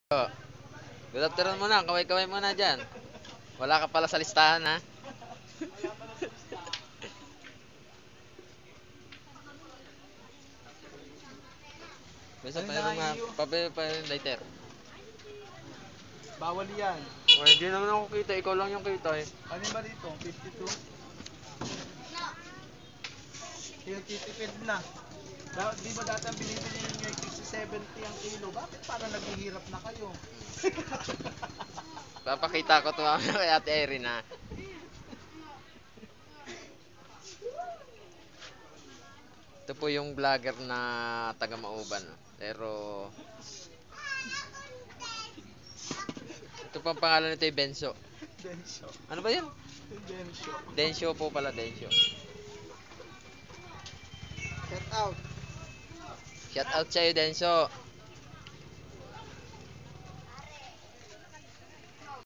Oh, good afternoon muna. Kaway-kaway muna dyan. Wala ka pala sa listahan, ha? Basta Ano pa na mga iyo? pa yung lighter. Bawal yan. Oh, hindi naman ako kita. Ikaw lang yung kita, eh. Ano ba dito? 52? Yung titipid na. Di ba dati ang binibili ninyo yung 70 ang kilo? Bakit parang naghihirap na kayo? Papakita ko to mamaya kay Ate Erin, ha? Ito po yung vlogger na taga Mauban. Pero, ito po ang pangalan nito ay Benso. Densyo. Ano ba yun? Densyo. Densyo po pala, Densyo. Get out. Shout out sa'yo, Denso.